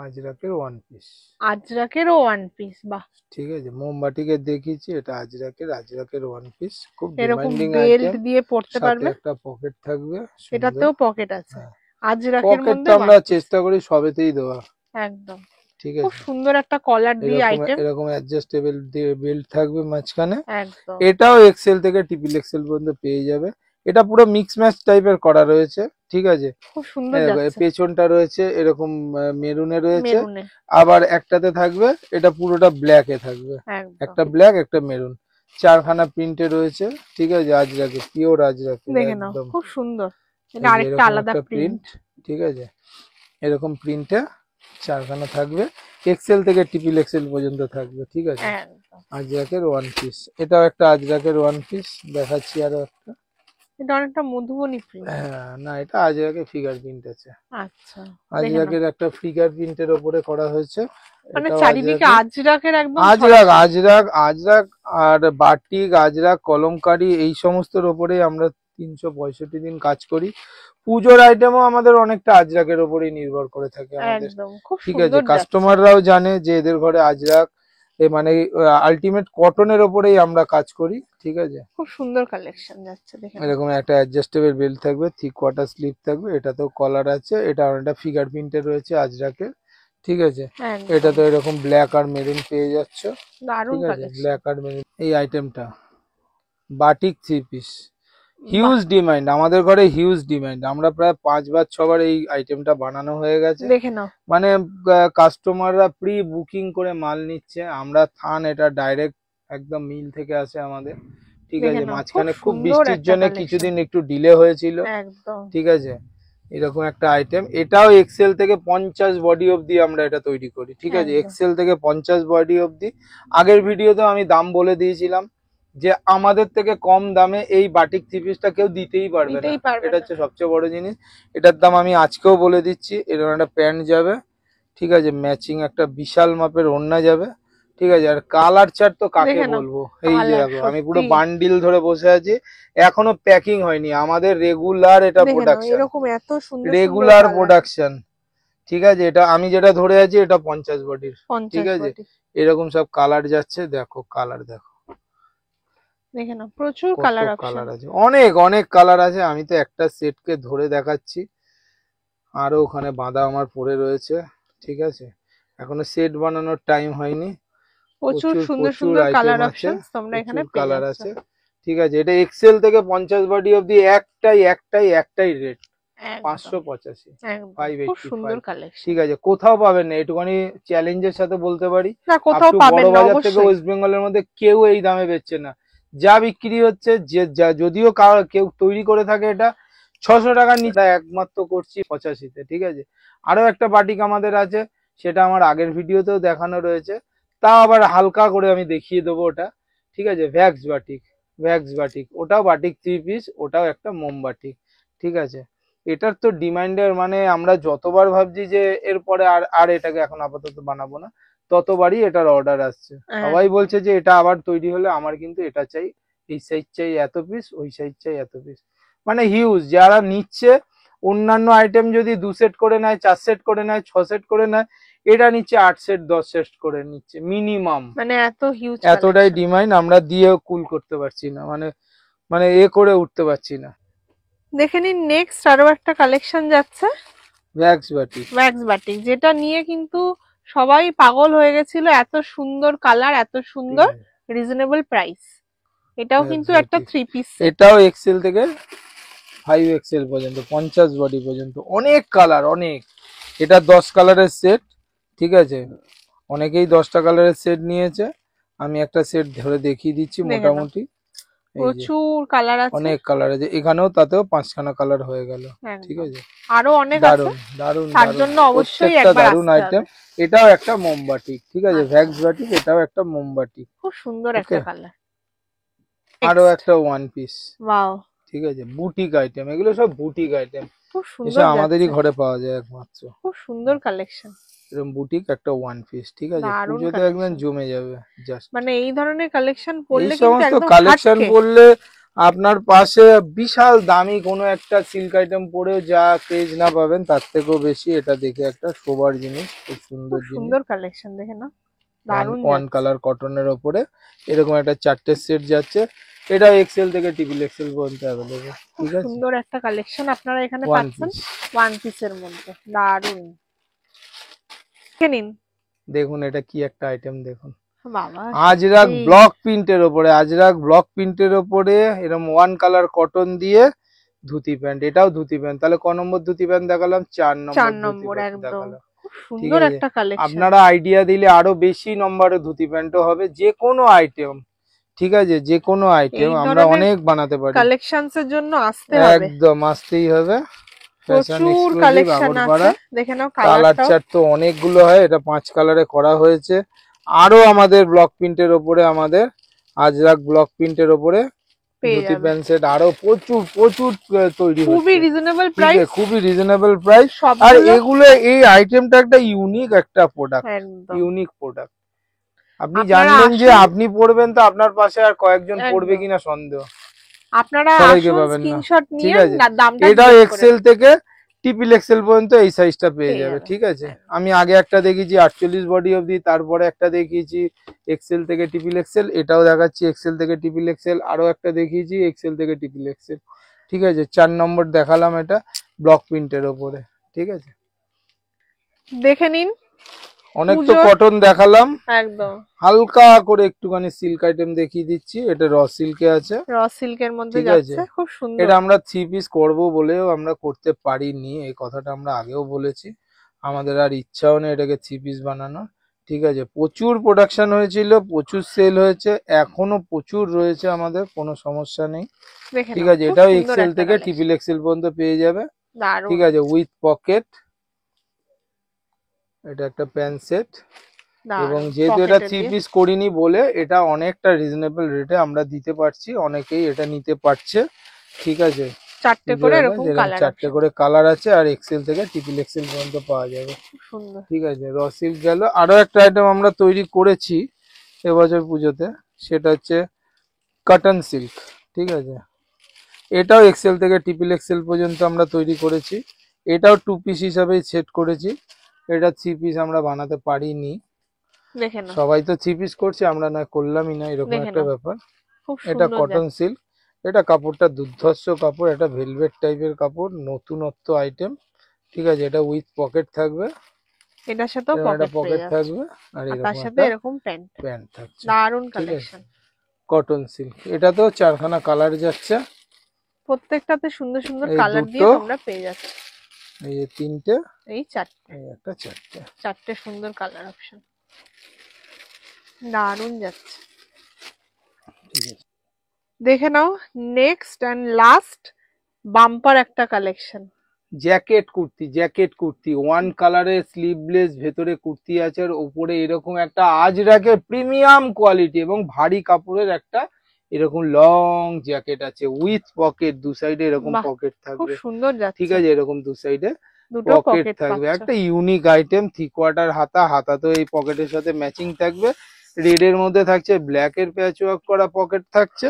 আজরাকের ওয়ান পিস, আজরাকেরও ওয়ান পিস, বাহ। ঠিক আছে। মোমবাটিকে দেখিয়েছি, এটা আজরাকের ওয়ান পিস, খুব এরকম ডিমান্ডিং বেল্ট আইটেম। দিয়ে পড়তে সাথে পারবে, একটা পকেট থাকবে সুন্দর। এটাতেও পকেট আছে, হ্যাঁ, আজরাকের পকেটটা মধ্যে আমরা ওয়ান পিস। চেষ্টা করি সবেতেই দেওয়া, একদম ঠিক খুব আছে। সুন্দর একটা কলার দিয়ে এরকম আইটেম। এরকম অ্যাডজাস্টেবল দিয়ে বেল্ট থাকবে মাঝখানে। একদম এটাও এক্সেল থেকে ট্রিপল এক্সেল পর্যন্ত পেয়ে যাবে। এটা পুরো মিক্স ম্যাচ টাইপের করা রয়েছে, ঠিক আছে। খুব সুন্দর দেখো, যাচ্ছে পেছনটা রয়েছে এরকম মেরুনে রয়েছে, মেরুনে। আবার একটাতে থাকবে এটা পুরোটা ব্ল্যাকে থাকবে, একদম একটা ব্ল্যাক একটা মেরুন, চারখানা প্রিন্টে রয়েছে, ঠিক আছে। আজরাকে পিওর আজরাকে দেখে নাও একদম, খুব সুন্দর, এটা এই যে আরেকটা এরকম আলাদা একটা প্রিন্ট। প্রিন্ট, ঠিক আছে। এরকম প্রিন্টে চারখানা থাকবে, এক্সেল থেকে ট্রিপল এক্সেল পর্যন্ত থাকবে, ঠিক আছে। একদম আজরাকের ওয়ান পিস, এটাও একটা আজরাকের ওয়ান পিস দেখাচ্ছি আরো একটা। এটা অনেকটা মধুবনী প্রিন্ট। হ্যাঁ, না এটা আজরাকের ফিগার প্রিন্ট আছে, আচ্ছা দেখে নাও, আজরাকের একটা ফিগার প্রিন্টের ওপরে করা হয়েছে। মানে এটাও চারিদিকে আজরাকের, আজরাকের একদম আজরাক ছড়াছড়ি। আজরাক আজরাক আর বাটিক আজরাক কলমকারি এই সমস্তর ওপরেই আমরা 365 দিন কাজ করি। পুজোর আইটেমও আমাদের অনেকটা আজরাকের ওপরেই নির্ভর করে থাকে আমাদের, একদম খুব ঠিক আছে। সুন্দর যাচ্ছে, কাস্টমাররাও জানে যে এদের ঘরে আজরাক মানে আলটিমেট কটনের ওপরেই আমরা কাজ করি, ঠিক আছে। খুব সুন্দর কালেকশন যাচ্ছে দেখে নাও। এরকম একটা অ্যাডজাস্টেবল বেল্ট থাকবে, 3/4 স্লিভ থাকবে, এটাতেও কলার আছে, এটা অনেকটা ফিগার প্রিন্টে রয়েছে আজরাকের, ঠিক আছে। একদম এটা তো এরকম ব্ল্যাক আর মেরুন পেয়ে যাচ্ছ, দারুণ ঠিক আছে। কালেকশন, ব্ল্যাক আর মেরুন এই আইটেমটা বাটিক 3 পিস, বাহ। হিউজ ডিমান্ড আমাদের ঘরে, হিউজ ডিমান্ড। আমরা প্রায় 5 বার 6 বার এই আইটেমটা বানানো হয়ে গেছে, দেখে নাও মানে কাস্টমাররা প্রি বুকিং করে মাল নিচ্ছে। আমরা থান এটা ডাইরেক্ট একদম মিল থেকে আসে আমাদের, ঠিক দেখে আছে। নাও খুব মাঝখানে খুব সুন্দর বৃষ্টির একটা জন্য কালেকশন। কিছুদিন একটু ডিলে হয়েছিল, একদম ঠিক আছে। এরকম একটা আইটেম, এটাও এক্সেল থেকে 50 বডি অবধি আমরা এটা তৈরি করি, ঠিক আছে। একদম এক্সেল থেকে 50 বডি অবধি। আগের ভিডিওতে আমি দাম বলে দিয়েছিলাম যে আমাদের থেকে কম দামে এই বাটিক থ্রি পিসটা কেউ দিতেই পারবে না, দিতেই পারবে এটা না। হচ্ছে সবচেয়ে বড় জিনিস। এটার দাম আমি আজকেও বলে দিচ্ছি। এরকম একটা প্যান্ট যাবে, ঠিক আছে, ম্যাচিং একটা বিশাল মাপের ওড়না যাবে, ঠিক আছে। আর কালার চার্ট তো কাকে দেখে নাও বলবো, এই যে কালার দেখো আমি পুরো সত্যি, বান্ডিল ধরে বসে আছি, এখনো প্যাকিং হয়নি। আমাদের রেগুলার এটা দেখে নাও প্রোডাকশন, এরকম এত সুন্দর সুন্দর রেগুলার কালার, প্রোডাকশন, ঠিক আছে। এটা আমি যেটা ধরে আছি এটা 50 বডির, ঠিক 50 আছে। বডি। এরকম সব কালার যাচ্ছে, দেখো কালার দেখো দেখে নাও প্রচুর কত কালার অপশন, কালার আছে, অনেক অনেক কালার আছে। আমি তো একটা সেটকে ধরে দেখাচ্ছি, আরো ওখানে বাঁধা আমার পড়ে রয়েছে, ঠিক আছে। এখনো সেট বানানোর টাইম হয়নি। প্রচুর প্রচুর সুন্দর প্রচুর সুন্দর আইটেম কালার আছে, অপশন তোমরা এখানে প্রচুর পেয়ে কালার যাচ্ছ। আছে, ঠিক আছে। এটা এক্সেল থেকে 50 বডি অবধি একটাই রেট, একদম 585, একদম খুব সুন্দর 585, কালেকশন, ঠিক আছে। কোথাও পাবেন না, একটুখানি চ্যালেঞ্জের সাথে বলতে পারি। না আপ কোথাও টু পাবেন বড় না বাজার থেকে অবশ্যই। ওয়েস্ট বেঙ্গলের মধ্যে কেউ এই দামে বেচছে না। যা বিক্রি হচ্ছে, যদিও কেউ তৈরি করে থাকে এটা 600 টাকার নিচে, একমাত্র করছি 85-তে, ঠিক আছে। আরো একটা বাটিক আমাদের আছে, সেটা আমার আগের ভিডিওতেও দেখানো রয়েছে, তাও আবার হালকা করে আমি দেখিয়ে দেবো ওটা, ঠিক আছে। ভ্যাক্স বাটিক ওটাও বাটিক 3 পিস, ওটাও একটা মোমবাটিক, ঠিক আছে। এটার তো ডিমান্ডের মানে আমরা যতবার ভাবছি যে এরপরে আর আর এটাকে এখন আপাতত বানাবো না, ততবারই এটার অর্ডার আসছে। সবাই একদম বলছে যে এটা আবার তৈরি হলে আমার কিন্তু এটা চাই, এই সাইজ চাই এত পিস, ওই সাইজ চাই এত পিস, মানে হিউজ। যারা নিচ্ছে অন্যান্য আইটেম যদি 2 সেট করে নেয়, 4 সেট করে নেয়, 6 সেট করে নেয়, এটা নিচ্ছে 8 সেট 10 সেট করে নিচ্ছে মিনিমাম। মানে এত হিউজ এতটাই কালেকশন। ডিমান্ড, আমরা দিয়েও কুল করতে পারছি না, মানে মানে করে উঠতে পারছি না। দেখে নিন নেক্সট আরো একটা কালেকশন যাচ্ছে, ভ্যাক্স বাটিক, ওয়্যাক্স বাটিক, যেটা নিয়ে কিন্তু সবাই পাগল হয়ে গেছিল, এত সুন্দর কালার, এত সুন্দর রিজনেবল প্রাইস। এটাও কিন্তু একটা 3 পিস সেট, এটাও এক্সেল থেকে 5 এক্সেল পর্যন্ত, 50 বডি পর্যন্ত, অনেক কালার অনেক। এটা 10 কালারের সেট, ঠিক আছে। অনেকেই 10টা কালারের সেট নিয়েছে, আমি একটা সেট ধরে দেখিয়ে দিচ্ছি দেখে নাও মোটামুটি। এই যে প্রচুর কালার আছে, অনেক কালার আছে, এখানেও তাতেও 5খানা কালার হয়ে গেল, ঠিক একদম আছে। আরো অনেক আছে, দারুন দারুন তার দারুন, জন্য অবশ্যই প্রত্যেকটা একবার দারুন আসতে আইটেম। হবে। এটাও একটা মোমবাটি, ঠিক আছে, আচ্ছা, ভ্যাক্স বাটিক, এটাও একটা মোমবাটি, খুব সুন্দর ওকে। একটা কালার। আরো নেক্সট, একটা ওয়ান পিস, ওয়াও ঠিক আছে, বুটিক আইটেম, এগুলো সব বুটিক আইটেম, খুব এসব সুন্দর আমাদেরই যাচ্ছে, ঘরে পাওয়া যায় একমাত্র। খুব সুন্দর কালেকশন, এরকম বুটিক একটা ওয়ান পিস, ঠিক আছে, দারুন পুজোতে একদম কালেকশন। জমে যাবে জাস্ট। মানে এই ধরনের কালেকশন এই পড়লে কিন্তু সমস্ত একদম কালেকশন হাটকে। পড়লে আপনার পাশে বিশাল দামি কোনো একটা সিল্ক আইটেম পরেও যা ক্রেজ না পাবেন তার থেকেও বেশি এটা দেখে একটা শোবার জিনিস, খুব সুন্দর খুব জিনিস। সুন্দর কালেকশন দেখে না, ওয়ান দারুন ওয়ান যাচ্ছে। কালার কটনের ওপরে এরকম একটা 4টে সেট যাচ্ছে, এটা এক্সেল থেকে ট্রিপল এক্সেল পর্যন্ত অ্যাভেলেবল, খুব ঠিক আছে, সুন্দর একটা কালেকশন আপনারা এখানে ওয়ান পাচ্ছেন, পিস। ওয়ান পিসের মধ্যে, দারুন। দেখে নিন, দেখুন এটা কি একটা আইটেম দেখুন, বাবা আজরাক সত্যি ব্লক প্রিন্টের ওপরে, আজরাক ব্লক প্রিন্টের ওপরে এরকম ওয়ান কালার কটন দিয়ে ধুতি প্যান্ট, এটাও ধুতি প্যান্ট, তাহলে ক নম্বর ধুতি প্যান্ট দেখালাম, 4 4 নম্বর ধুতি নম্বর প্যান্ট একদম, দেখালাম, খুব ঠিক সুন্দর আছে। একটা কালেকশন। আপনারা আইডিয়া দিলে আরো বেশি নম্বরের ধুতি প্যান্টও হবে, যে কোনো আইটেম, ঠিক আছে, যে কোনো আইটেম এই আমরা ধরনের অনেক বানাতে পারি, কালেকশনস এর জন্য আসতে হবে, একদম আসতেই হবে। ফ্যাশন প্রচুর এক্সক্লুসিভ কালেকশন আছে, আগরপাড়া। দেখে নাও কালার কালারটাও। চার্ট তো অনেকগুলো হয়, এটা 5 কালারে করা হয়েছে। আরো আমাদের ব্লক প্রিন্টের ওপরে, আমাদের আজরাক ব্লক প্রিন্টের ওপরে পেয়ে ধুতি যাবে প্যান্ট সেট আরো প্রচুর প্রচুর তৈরি খুবই হচ্ছে, রিজনেবল ঠিক আছে, প্রাইস খুবই রিজনেবল প্রাইস। আর সবগুলো, এগুলো এই আইটেমটা একটা ইউনিক একটা প্রোডাক্ট, একদম। Unique product. আপনি আপনারা জানবেন যে আসুন, আপনি পড়বেন তো আপনার পাশে আর কয়েকজন পড়বে একদম, কিনা সন্দেহ, আপনারা সবাইকে আসুন, পাবেন না, স্ক্রিনশট ঠিক নিয়ে আছে। দামটা এটা জিজ্ঞেস করে এক্সেল নেন, থেকে ট্রিপল এক্সেল পর্যন্ত এই সাইজটা পেয়ে পেয়ে যাবে, যাবে, ঠিক আছে। একদম। আমি আগে একটা দেখিয়েছি 48 বডি অবধি, তারপরে একটা দেখিয়েছি এক্সেল থেকে ট্রিপল এক্সেল, এটাও দেখাচ্ছি এক্সেল থেকে ট্রিপল এক্সেল, আরো একটা দেখিয়েছি এক্সেল থেকে ট্রিপল এক্সেল, ঠিক আছে। 4 নম্বর দেখালাম এটা ব্লক প্রিন্টের ওপরে, ঠিক আছে। দেখে নিন, অনেক তো পুজোর কটন দেখালাম, একদম হালকা করে একটুখানি সিল্ক আইটেম দেখিয়ে দিচ্ছি, এটা র সিল্কে আছে, র সিল্কের মধ্যে ঠিক আছে। যাচ্ছে, খুব সুন্দর। এটা আমরা 3 পিস করবো বলেও আমরা করতে পারিনি, এই কথাটা আমরা আগেও বলেছি, আমাদের আর ইচ্ছাও নেই এটাকে 3 পিস বানানোর, ঠিক আছে। প্রচুর প্রোডাকশন হয়েছিল, প্রচুর সেল হয়েছে, এখনো প্রচুর রয়েছে আমাদের, কোনো সমস্যা নেই, দেখে ঠিক নাও, আছে। খুব এটাও সুন্দর এক্সেল একটা থেকে কালেকশন, ট্রিপল এক্সেল পর্যন্ত পেয়ে যাবে, ঠিক দারুন, আছে, উইথ পকেট। এটা একটা প্যান্ট সেট, এবং দারুন যেহেতু এটা পকেটে 3 দিয়ে, পিস করিনি বলে এটা অনেকটা রিজনেবল রেটে আমরা দিতে পারছি, অনেকেই এটা নিতে পারছে, ঠিক আছে। 4টে পুজো করে এলে এরকম যেরকম কালার 4টে অপশন, করে কালার আছে, আর এক্সেল থেকে ট্রিপল এক্সেল পর্যন্ত পাওয়া যাবে, খুব সুন্দর। ঠিক আছে। র সিল্ক গেল, আরো একটা আইটেম আমরা তৈরি করেছি এবছর পুজোতে, সেটা হচ্ছে কটন সিল্ক, ঠিক আছে। এটাও এক্সেল থেকে ট্রিপল এক্সেল পর্যন্ত আমরা তৈরি করেছি, এটাও 2 পিস হিসাবেই সেট করেছি, এটা 3 পিস আমরা বানাতে পারিনি, দেখে নাও, সবাই তো 3 পিস করছে, আমরা না করলামই না, এরকম দেখে একটা নাও, ব্যাপার। খুব এটা সুন্দর কটন যাচ্ছে, সিল্ক, এটা কাপড়টা দুর্ধর্ষ কাপড়, এটা ভেলভেট টাইপের কাপড়, নতুনত্ব আইটেম, ঠিক আছে। এটা উইথ পকেট থাকবে, এটার সাথেও এরকম একটা পকেট পেয়ে পকেট যাচ্ছে, থাকবে, আর আর তার এরকম সাথে একটা এরকম প্যান্ট, প্যান্ট থাকছে, দারুন ঠিক আছে। কালেকশন। কটন সিল্ক, এটা তো 4খানা কালার যাচ্ছে, প্রত্যেকটাতে সুন্দর সুন্দর এই কালার দিয়ে দুটো, তোমরা পেয়ে যাচ্ছ, এই যে 3টে, এই 4টে, এই একটা 4টে, 4টে সুন্দর কালার অপশন, দারুন যাচ্ছে। ঠিক আছে। দেখে নাও, নেক্সট এন্ড লাস্ট বাম্পার একটা collection, jacket kurti, jacket kurti one কালারের স্লিভলেস, ভেতরে কুর্তি আছে, আর উপরে এরকম একটা আজরাকের প্রিমিয়াম কোয়ালিটি এবং ভারী কাপড়ের একটা এরকম লং জ্যাকেট আছে, উইথ পকেট, দু সাইডে এরকম বাহ পকেট খুব থাকবে, সুন্দর ঠিক যাচ্ছে, আছে, এরকম দু সাইডে দুটো পকেট পকেট থাকবে, পাচ্ছ, একটা ইউনিক আইটেম। 3/4 হাতা, হাতা তো এই পকেটের সাথে ম্যাচিং থাকবে, রেড এর মধ্যে থাকছে, ব্ল্যাক এর প্যাচ ওয়ার্ক করা পকেট থাকছে,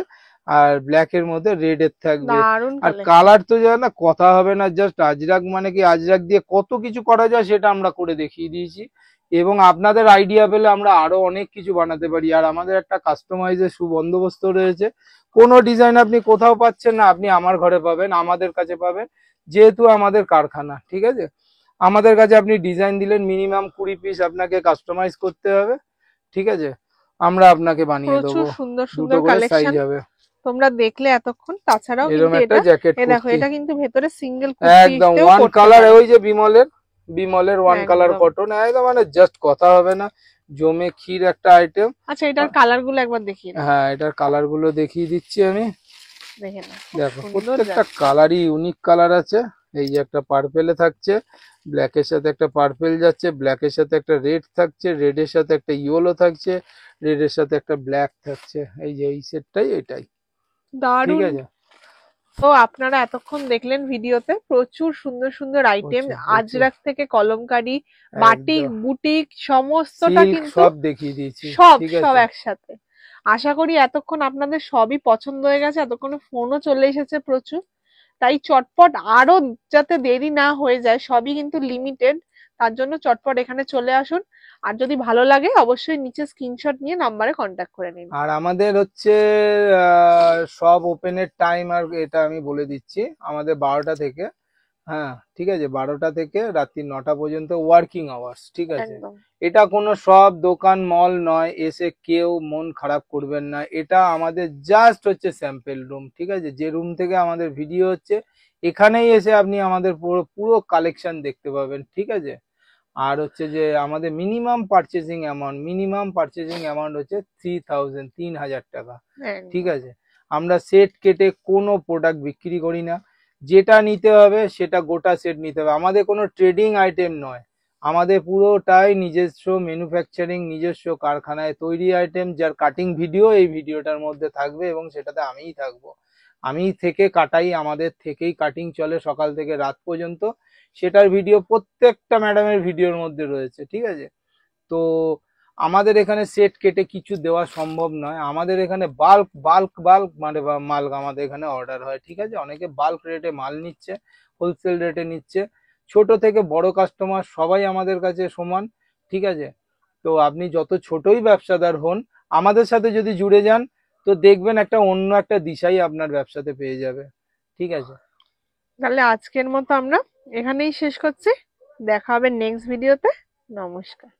আর ব্ল্যাক এর মধ্যে রেড এর থাকবে। দারুন আর কালেকশন, কালার তো জানো না, কথা হবে না, জাস্ট আজরাক মানে কি, আজরাক দিয়ে কত কিছু করা যায় সেটা আমরা করে দেখিয়ে দিয়েছি, এবং আপনাদের আইডিয়া পেলে আমরা আরো অনেক কিছু বানাতে পারি, আর আমাদের একটা কাস্টমাইজের সুবন্দোবস্ত রয়েছে, কোনো ডিজাইন আপনি কোথাও পাচ্ছেন না, আপনি আমার ঘরে পাবেন, আমাদের কাছে পাবেন, যেহেতু আমাদের কারখানা, ঠিক আছে। আমাদের কাছে আপনি ডিজাইন দিলেন, মিনিমাম 20 পিস আপনাকে কাস্টমাইজ করতে হবে, ঠিক আছে, আমরা আপনাকে বানিয়ে প্রচুর দেবো, সুন্দর দুটো সুন্দর করে সাইজ কালেকশন হবে। দেখলে দেখলে এতক্ষণ, তাছাড়াও এরকম কিন্তু একটা এটা, জ্যাকেট এ দেখো, কুর্তি, এটা কিন্তু ভেতরে সিঙ্গেল একদম কুর্তিতেও ওয়ান পড়তে কালার, পারো, ওই যে বিমলের, বিমলের ওয়ান কালার একদম। কটন, একদম মানে জাস্ট কথা হবে না, জমে ক্ষীর একটা আইটেম। আচ্ছা, এটার কালার গুলো একবার দেখিয়ে দাও, হ্যাঁ, এটার কালার গুলো দেখিয়ে দিচ্ছি আমি, দেখে না, খুব দেখো সুন্দর প্রত্যেকটা যাচ্ছে, কালারই ইউনিক কালার আছে, এই যে একটা পার্পেলে থাকছে, ব্ল্যাকের সাথে একটা পার্পেল যাচ্ছে, ব্ল্যাকের সাথে একটা রেড থাকছে, রেড এর সাথে একটা ইয়েলো থাকছে, রেড এর সাথে একটা ব্ল্যাক থাকছে, এই যে এই সেটটাই এটাই, ঠিক দারুন। আছে। তো আপনারা এতক্ষণ দেখলেন ভিডিওতে প্রচুর সুন্দর সুন্দর আইটেম, আজরাক থেকে কলমকারি, বাটিক, বুটিক সমস্তটা কিন্তু সব দেখিয়ে দিয়েছি, সব ঠিক সব আছে। একসাথে। আশা করি এতক্ষণ আপনাদের সবই পছন্দ হয়ে গেছে, এতক্ষণে ফোনও চলে এসেছে প্রচুর। তাই চটপট আরো যাতে দেরি না হয়ে যায়, সবই কিন্তু লিমিটেড, তার জন্য চটপট এখানে চলে আসুন। আর যদি ভালো লাগে অবশ্যই নিচে স্ক্রিনশট নিয়ে নাম্বারে কন্ট্যাক্ট করে নিন। আর আমাদের হচ্ছে সব ওপেনের টাইম আর এটা আমি বলে দিচ্ছি, আমাদের 12টা থেকে, হ্যাঁ ঠিক আছে, 12টা থেকে রাত্রি 9টা পর্যন্ত ওয়ার্কিং আওয়ার্স, ঠিক আছে। একদম এটা কোনো সব দোকান মল নয়, এসে কেউ মন খারাপ করবেন না। এটা আমাদের জাস্ট হচ্ছে স্যাম্পল রুম, ঠিক আছে। যে রুম থেকে আমাদের ভিডিও হচ্ছে, এখানেই এসে আপনি আমাদের পুরো পুরো কালেকশন দেখতে পাবেন, ঠিক আছে। আর হচ্ছে যে আমাদের মিনিমাম পারচেজিং অ্যামাউন্ট হচ্ছে 3,000 টাকা, ঠিক একদম। আছে। আমরা সেট কেটে কোনো প্রোডাক্ট বিক্রি করি না, যেটা নিতে হবে সেটা গোটা সেট নিতে হবে। আমাদের কোনো ট্রেডিং আইটেম নয়, আমাদের পুরোটাই নিজস্ব ম্যানুফ্যাকচারিং, নিজস্ব কারখানায় তৈরি আইটেম, যার কাটিং ভিডিও এই ভিডিওটার মধ্যে থাকবে এবং সেটাতে আমিই থাকবো। আমি থেকে কাটাই, আমাদের থেকেই কাটিং চলে সকাল থেকে রাত পর্যন্ত, সেটার ভিডিও প্রত্যেকটা ম্যাডামের ভিডিওর মধ্যে রয়েছে, ঠিক আছে। তো আমাদের এখানে সেট কেটে কিছু দেওয়া সম্ভব নয়, আমাদের এখানে বাল্ক বাল্ক বাল্ক মানে মাল আমাদের এখানে অর্ডার হয়, ঠিক আছে। অনেকে বাল্ক রেটে মাল নিচ্ছে, হোলসেল রেটে নিচ্ছে, ছোট থেকে বড় কাস্টমার সবাই আমাদের কাছে সমান, ঠিক আছে। তো আপনি যত ছোটই ব্যবসাদার হন, আমাদের সাথে যদি জুড়ে যান, তো দেখবেন একটা অন্য একটা দিশাই আপনার ব্যবসাতে পেয়ে যাবে, ঠিক আছে। তাহলে আজকের মতো আমরা এখানেই শেষ করছি, দেখা হবে নেক্সট ভিডিওতে। নমস্কার।